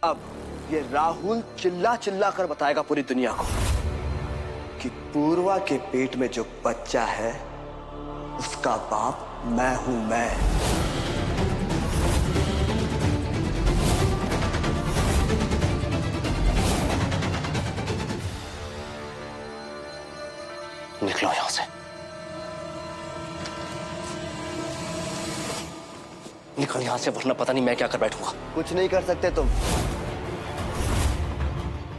अब ये राहुल चिल्ला चिल्ला कर बताएगा पूरी दुनिया को कि पूर्वा के पेट में जो बच्चा है उसका बाप मैं हूं मैं। निकलो यहां से, निकल यहां से, वरना पता नहीं मैं क्या कर बैठूंगा। कुछ नहीं कर सकते तुम,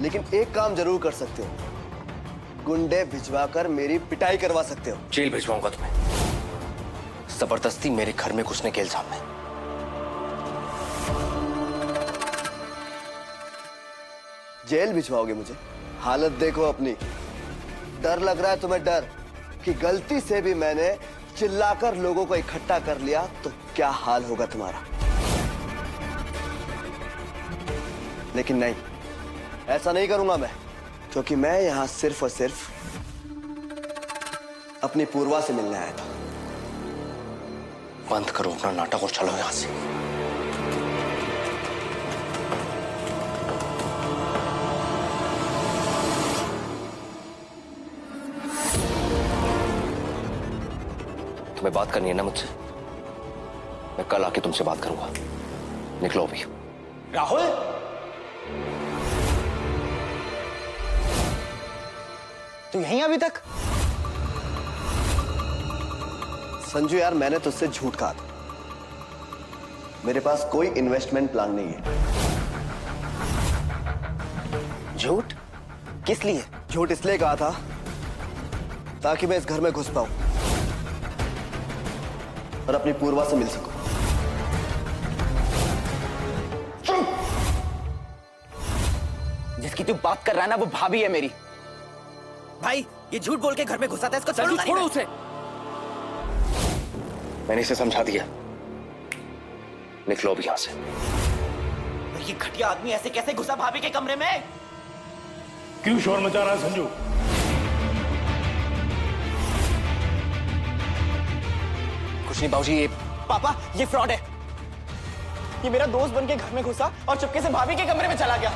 लेकिन एक काम जरूर कर सकते हो, गुंडे भिजवाकर मेरी पिटाई करवा सकते हो। जेल भिजवाऊंगा तुम्हें, जबरदस्ती मेरे घर में घुसने के इल्जाम में। जेल भिजवाओगे मुझे? हालत देखो अपनी। डर लग रहा है तुम्हें? डर कि गलती से भी मैंने चिल्लाकर लोगों को इकट्ठा कर लिया तो क्या हाल होगा तुम्हारा। लेकिन नहीं, ऐसा नहीं करूंगा मैं, क्योंकि मैं यहां सिर्फ और सिर्फ अपनी पूर्वा से मिलने आया था। बंद करो अपना नाटक और चलो यहां से। तुम्हें बात करनी है ना मुझसे? मैं कल आके तुमसे बात करूंगा। निकलो अभी। राहुल, तू यहीं अभी तक? संजू यार, मैंने तुझसे झूठ कहा था। मेरे पास कोई इन्वेस्टमेंट प्लान नहीं है। झूठ? किस लिए? झूठ इसलिए कहा था ताकि मैं इस घर में घुस पाऊं और अपनी पूर्वा से मिल सकूं। जिसकी तू बात कर रहा है ना, वो भाभी है मेरी। भाई, ये झूठ बोल के घर में घुसाता है, इसको छोड़ो उसे। मैंने इसे समझा दिया। निकलो अभी यहां से। ये घटिया आदमी ऐसे कैसे घुसा भाभी के कमरे में? क्यों शोर मचा रहा है संजू? कुछ नहीं बाबूजी, ये पापा, ये फ्रॉड है। ये मेरा दोस्त बन के घर में घुसा और चुपके से भाभी के कमरे में चला गया।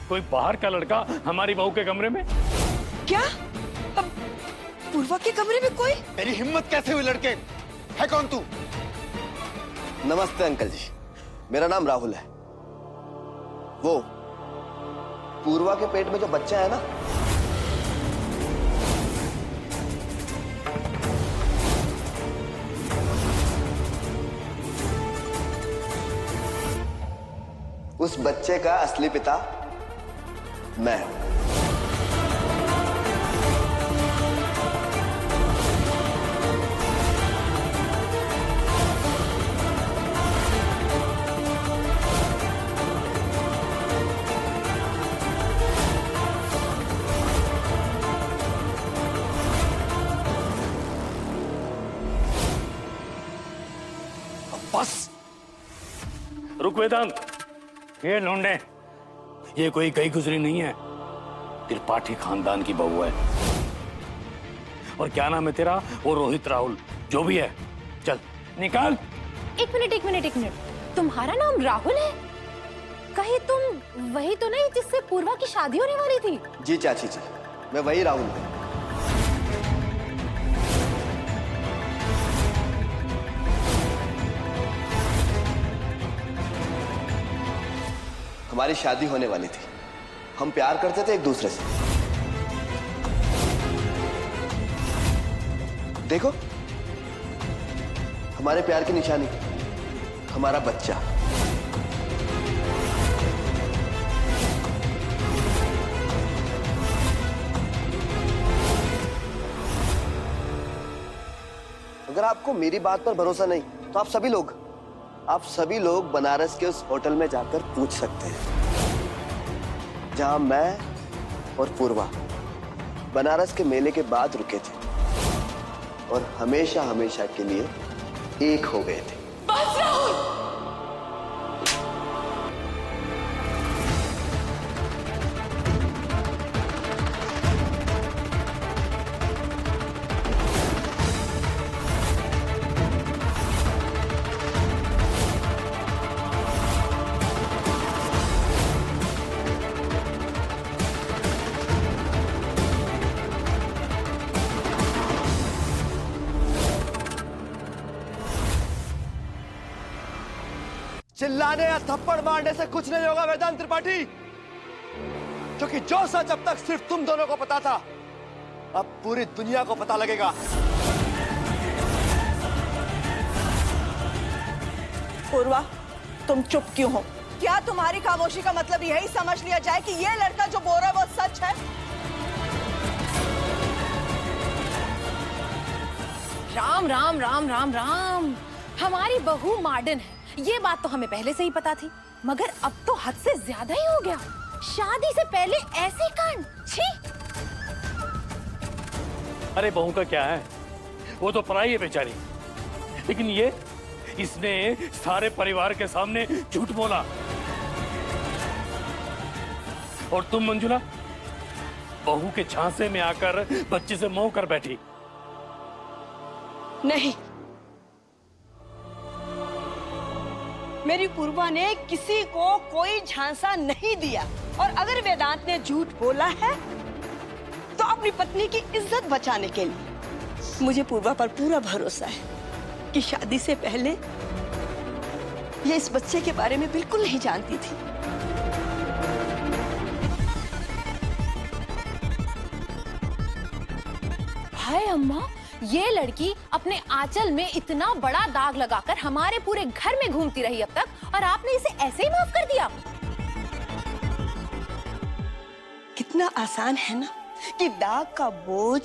कोई बाहर का लड़का हमारी बहू के कमरे में? क्या? अब पूर्वा के कमरे में कोई? तेरी हिम्मत कैसे हुई लड़के? है कौन तू? नमस्ते अंकल जी, मेरा नाम राहुल है। वो पूर्वा के पेट में जो बच्चा है ना, उस बच्चे का असली पिता मैं हूं। बस रुक वेदांत, ये लौंडे, ये कोई कई गुजरी नहीं है, त्रिपाठी खानदान की बहू है। और क्या नाम है तेरा? वो रोहित राहुल, जो भी है। चल निकाल। एक मिनट, तुम्हारा नाम राहुल है? कहीं तुम वही तो नहीं जिससे पूर्वा की शादी होने वाली थी? जी चाची जी, मैं वही राहुल हूं। हमारी शादी होने वाली थी, हम प्यार करते थे एक दूसरे से। देखो, हमारे प्यार की निशानी, हमारा बच्चा। अगर आपको मेरी बात पर भरोसा नहीं तो आप सभी लोग बनारस के उस होटल में जाकर पूछ सकते हैं जहां मैं और पूर्वा बनारस के मेले के बाद रुके थे और हमेशा हमेशा के लिए एक हो गए थे। बस राहुल! चिल्लाने या थप्पड़ मारने से कुछ नहीं होगा वेदांत त्रिपाठी, क्योंकि जो सच अब तक सिर्फ तुम दोनों को पता था, अब पूरी दुनिया को पता लगेगा। पूर्वा, तुम चुप क्यों हो? क्या तुम्हारी खामोशी का मतलब यही समझ लिया जाए कि ये लड़का जो बोल रहा है वो सच है? राम राम राम राम राम, हमारी बहू मॉडर्न है, ये बात तो हमें पहले से ही पता थी, मगर अब तो हद से ज्यादा ही हो गया। शादी से पहले ऐसे कांड, छी! अरे बहू का क्या है, वो तो पराई है बेचारी, लेकिन ये इसने सारे परिवार के सामने झूठ बोला। और तुम मंजुला बहू के झांसे में आकर बच्चे से मोह कर बैठी। नहीं, मेरी पूर्वा ने किसी को कोई झांसा नहीं दिया, और अगर वेदांत ने झूठ बोला है तो अपनी पत्नी की इज्जत बचाने के लिए। मुझे पूर्वा पर पूरा भरोसा है कि शादी से पहले ये इस बच्चे के बारे में बिल्कुल नहीं जानती थी। हाय अम्मा, ये लड़की अपने आंचल में इतना बड़ा दाग लगाकर हमारे पूरे घर में घूमती रही अब तक, और आपने इसे ऐसे ही माफ कर दिया? कितना आसान है ना कि दाग का बोझ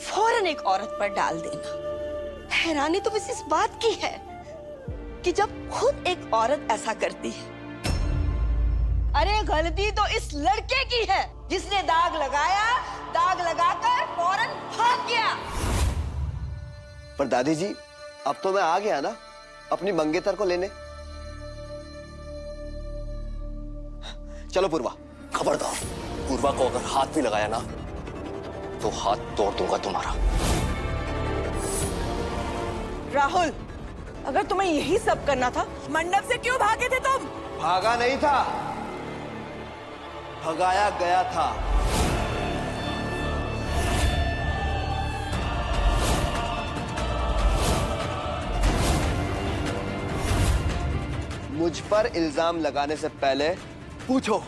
फौरन एक औरत पर डाल देना। हैरानी तो बस इस बात की है कि जब खुद एक औरत ऐसा करती है। अरे गलती तो इस लड़के की है जिसने दाग लगाया, दाग लगाकर फौरन भाग गया। पर दादी जी, अब तो मैं आ गया ना अपनी मंगेतर को लेने। चलो पूर्वा। खबरदार, पूर्वा को अगर हाथ भी लगाया ना तो हाथ तोड़ दूंगा तुम्हारा। राहुल, अगर तुम्हें यही सब करना था, मंडप से क्यों भागे थे तुम? भागा नहीं था, भगाया गया था। मुझ पर इल्जाम लगाने से पहले पूछो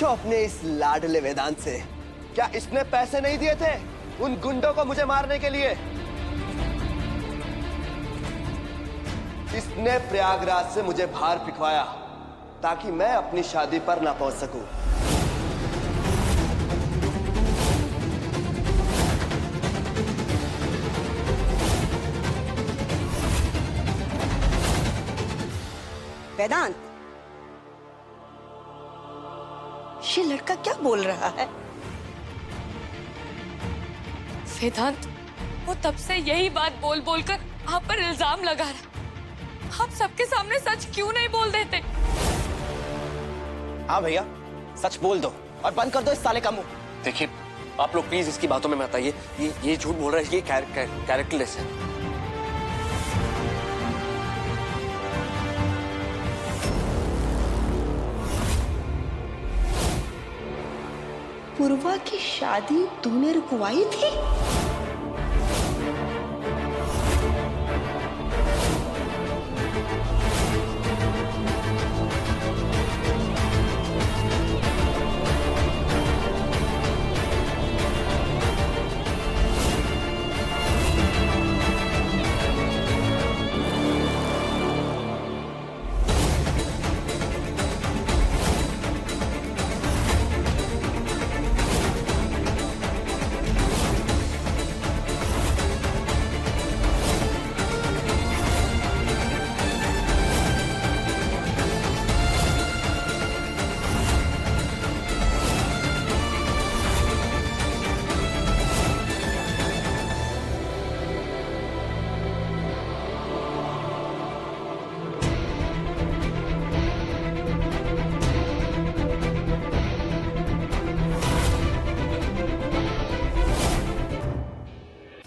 अपने इस लाडले वेदांत से, क्या इसने पैसे नहीं दिए थे उन गुंडों को मुझे मारने के लिए? इसने प्रयागराज से मुझे बाहर फिकवाया ताकि मैं अपनी शादी पर ना पहुंच सकूं। वेदांत, ये लड़का क्या बोल रहा है? वेदांत, वो तब से यही बात बोल बोल कर आप पर इल्जाम लगा रहा। आप सबके सामने सच क्यों नहीं बोल देते? हाँ भैया, सच बोल दो और बंद कर दो इस साले का मुंह। देखिए, आप लोग प्लीज इसकी बातों में मत आइए। ये झूठ बोल रहा है, ये कैरेक्टरलेस है। पूर्वा की शादी तूने रुकवाई थी?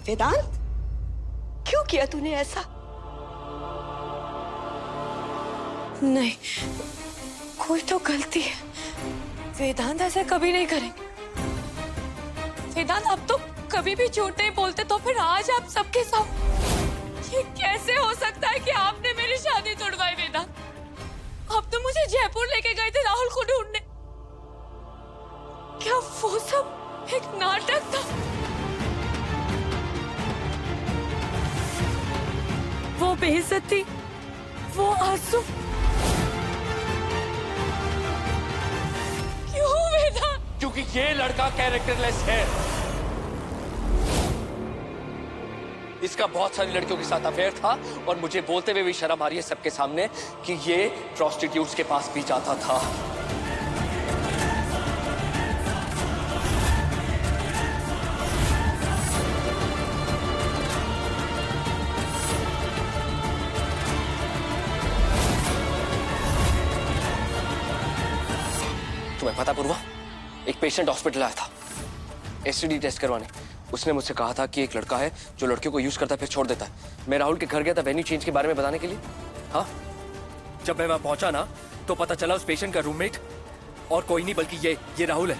वेदांत, क्यों किया तूने ऐसा? नहीं, कोई तो गलती है। वेदांत ऐसे कभी नहीं करेंगे। वेदांत, आप तो कभी भी झूठ नहीं बोलते, तो फिर आज आप सबके सामने ये कैसे हो सकता है कि आपने मेरी शादी तोड़वाई? वेदांत, बेइज्जती, वो आंसू, क्यों वेदांत? क्योंकि ये लड़का कैरेक्टरलेस है। इसका बहुत सारी लड़कियों के साथ अफेयर था और मुझे बोलते हुए भी शर्म आ रही है सबके सामने कि ये प्रोस्टिट्यूट्स के पास भी जाता था। तुम्हें पता पूर्वा, एक पेशेंट हॉस्पिटल आया था एसटीडी टेस्ट करवाने। उसने मुझसे कहा था कि एक लड़का है जो लड़कियों को यूज करता है फिर छोड़ देता है। मैं राहुल के घर गया था वेन्यू चेंज के बारे में बताने के लिए। हाँ, जब मैं वहां पहुंचा ना तो पता चला उस पेशेंट का रूममेट और कोई नहीं बल्कि ये राहुल है।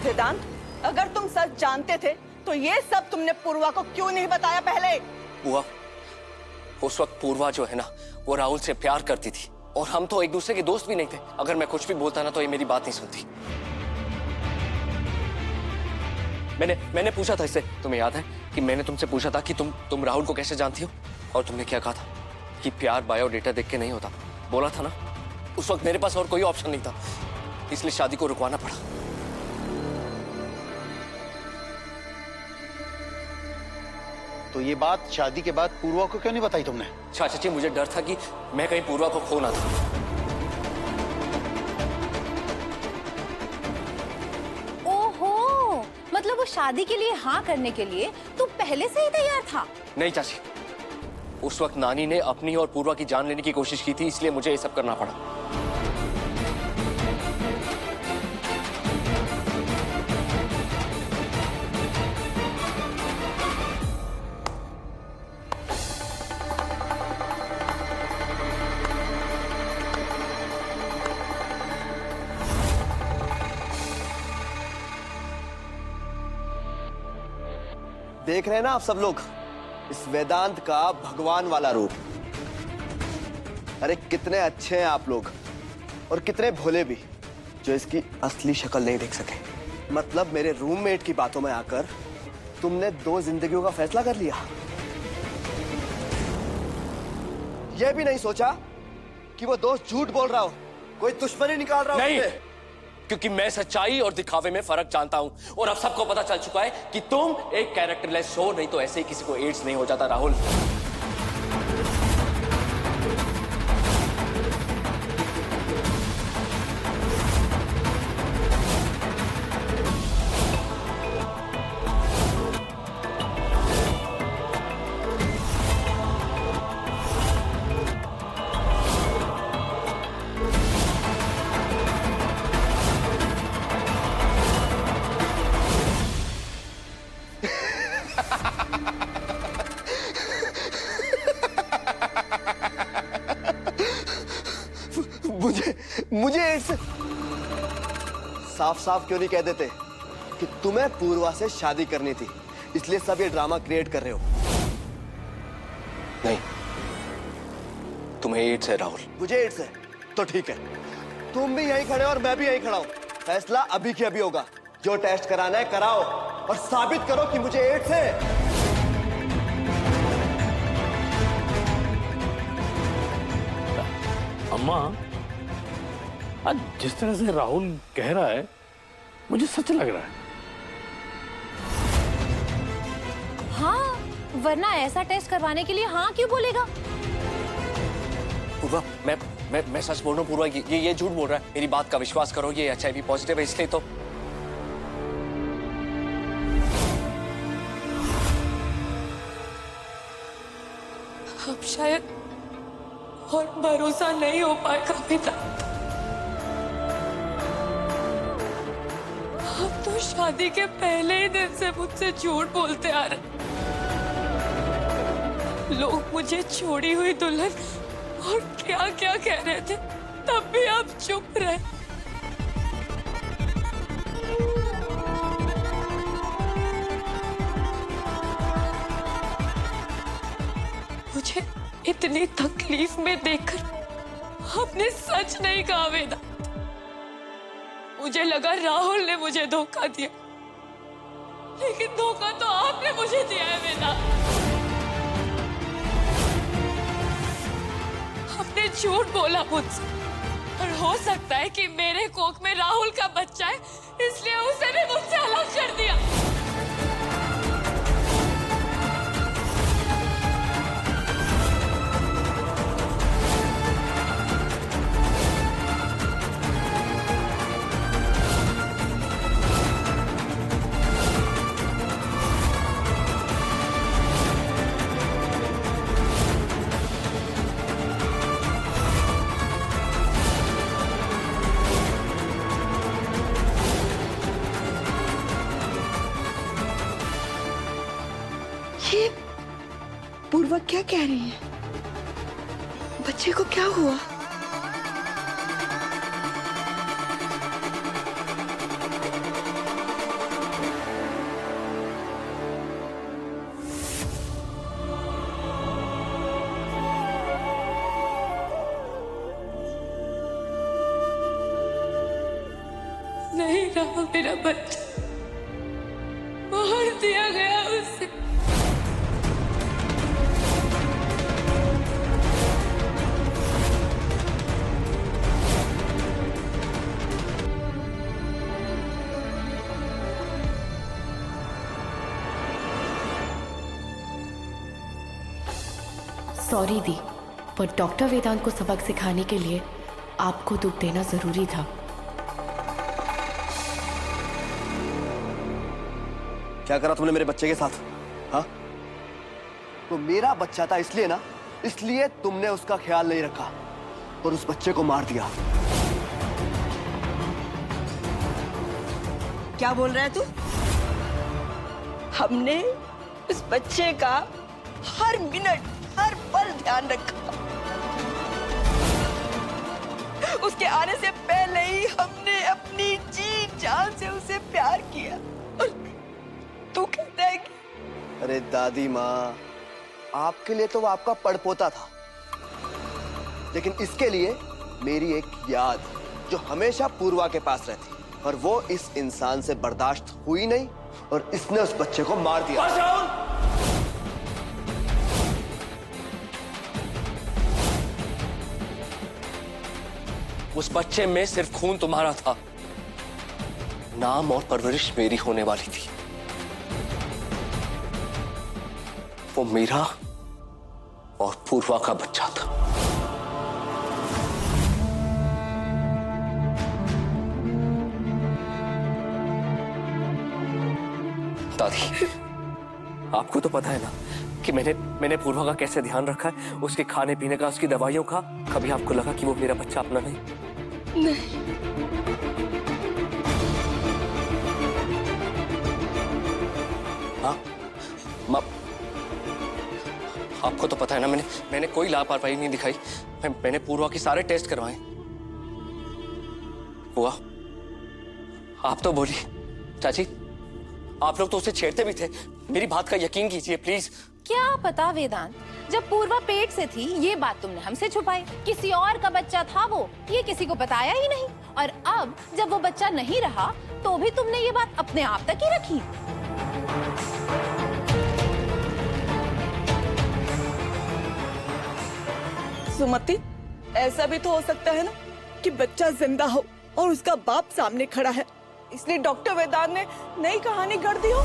वेदांत, अगर तुम सच जानते थे तो ये सब तुमने पूर्वा को क्यों नहीं बताया पहले? बुआ, उस वक्त पूर्वा जो है ना वो राहुल से प्यार करती थी और हम तो एक दूसरे के दोस्त भी नहीं थे। अगर मैं कुछ भी बोलता ना तो ये मेरी बात नहीं सुनती। मैंने पूछा था इससे, तुम्हें याद है कि मैंने तुमसे पूछा था कि तुम राहुल को कैसे जानती हो, और तुमने क्या कहा था कि प्यार बायोडेटा देख के नहीं होता। बोला था ना, उस वक्त मेरे पास और कोई ऑप्शन नहीं था, इसलिए शादी को रुकवाना पड़ा। तो ये बात शादी के बाद पूर्वा को क्यों नहीं बताई तुमने? चाचा, मुझे डर था कि मैं कहीं पूर्वा को खो ना था। मतलब वो शादी के लिए हाँ करने के लिए तू पहले से ही तैयार था? नहीं चाची, उस वक्त नानी ने अपनी और पूर्वा की जान लेने की कोशिश की थी, इसलिए मुझे ये सब करना पड़ा। देख रहे हैं ना आप सब लोग इस वेदांत का भगवान वाला रूप। अरे कितने अच्छे हैं आप लोग और कितने भोले भी, जो इसकी असली शक्ल नहीं देख सके। मतलब मेरे रूममेट की बातों में आकर तुमने 2 जिंदगियों का फैसला कर लिया। यह भी नहीं सोचा कि वो दोस्त झूठ बोल रहा हो, कोई दुश्मनी निकाल रहा हो। नहीं, क्योंकि मैं सच्चाई और दिखावे में फर्क जानता हूं और अब सबको पता चल चुका है कि तुम एक कैरेक्टरलेस हो, नहीं तो ऐसे ही किसी को एड्स नहीं हो जाता। राहुल, मुझे एड्स। साफ साफ क्यों नहीं कह देते कि तुम्हें पूर्वा से शादी करनी थी, इसलिए सब ये ड्रामा क्रिएट कर रहे हो? नहीं, तुम्हें एड्स है राहुल। मुझे एड्स है तो ठीक है, तुम भी यहीं खड़े हो और मैं भी यहीं खड़ा हूं। फैसला अभी के अभी होगा। जो टेस्ट कराना है कराओ और साबित करो कि मुझे एड्स है। अम्मा, आज जिस तरह से राहुल कह रहा है मुझे सच लग रहा है। हाँ, वरना ऐसा टेस्ट करवाने के लिए हाँ क्यों बोलेगा? पूर्वा, मैं सच बोल रहा हूँ पूर्वा, ये झूठ बोल रहा है। मेरी बात का विश्वास करो, ये HIV पॉजिटिव है, इसलिए तो। अब शायद और भरोसा नहीं हो पाएगा पिता। अब तो शादी के पहले ही दिन से मुझसे झूठ बोलते आ रहे। लोग मुझे छोड़ी हुई दुल्हन और क्या क्या कह रहे थे, तब भी आप चुप रहे। मुझे इतनी तकलीफ में देखकर आपने सच नहीं कहा वेदा। मुझे लगा राहुल ने मुझे धोखा दिया, लेकिन धोखा तो आपने मुझे दिया है वेदांत। आपने झूठ बोला मुझसे, और हो सकता है कि मेरे कोख में राहुल का बच्चा है, इसलिए उसे भी मुझसे अलग कर दिया। ये पूर्वा क्या कह रही है? बच्चे को क्या हुआ? नहीं रहा मेरा बच्चा, मार दिया गया उसे। सॉरी दी, पर डॉक्टर वेदांत को सबक सिखाने के लिए आपको दुख देना जरूरी था। क्या करा तुमने मेरे बच्चे के साथ? हाँ, तो मेरा बच्चा था इसलिए ना, इसलिए तुमने उसका ख्याल नहीं रखा और उस बच्चे को मार दिया। क्या बोल रहा है तू? हमने उस बच्चे का हर मिनट हर पल ध्यान रखा। उसके आने से पहले ही हमने अपनी जी जान से उसे प्यार किया। और तू कहता है कि... अरे दादी माँ, आपके लिए तो वो आपका पड़पोता था, लेकिन इसके लिए मेरी एक याद जो हमेशा पूर्वा के पास रहती, और वो इस इंसान से बर्दाश्त हुई नहीं और इसने उस बच्चे को मार दिया। उस बच्चे में सिर्फ खून तुम्हारा था, नाम और परवरिश मेरी होने वाली थी। वो मेरा और पूर्वा का बच्चा था। दादी, आपको तो पता है ना कि मैंने पूर्वा का कैसे ध्यान रखा है, उसके खाने पीने का, उसकी दवाइयों का। कभी आपको लगा कि वो मेरा बच्चा अपना नहीं? नहीं। हाँ, आपको तो पता है ना, मैंने कोई लापरवाही नहीं दिखाई। मैंने पूर्वा के सारे टेस्ट करवाए। हुआ? आप तो बोली चाची, आप लोग तो उसे छेड़ते भी थे। मेरी बात का यकीन कीजिए प्लीज। क्या पता वेदांत, जब पूर्वा पेट से थी ये बात तुमने हमसे छुपाई। किसी और का बच्चा था वो, ये किसी को बताया ही नहीं। और अब जब वो बच्चा नहीं रहा तो भी तुमने ये बात अपने आप तक ही रखी। सुमति, ऐसा भी तो हो सकता है ना कि बच्चा जिंदा हो और उसका बाप सामने खड़ा है, इसलिए डॉक्टर वेदांत ने नई कहानी गढ़ दी हो।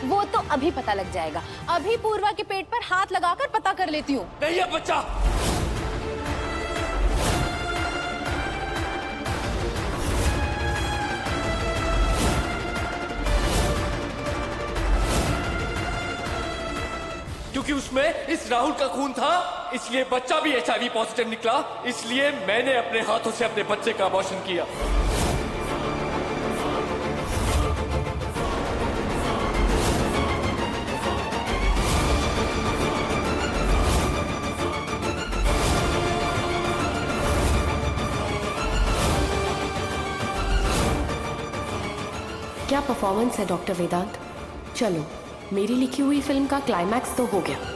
वो तो अभी पता लग जाएगा। अभी पूर्वा के पेट पर हाथ लगाकर पता कर लेती हूँ। नहीं है बच्चा। क्योंकि उसमें इस राहुल का खून था, इसलिए बच्चा भी HIV पॉजिटिव निकला। इसलिए मैंने अपने हाथों से अपने बच्चे का अबॉर्शन किया। क्या परफॉर्मेंस है डॉक्टर वेदांत। चलो, मेरी लिखी हुई फिल्म का क्लाइमैक्स तो हो गया।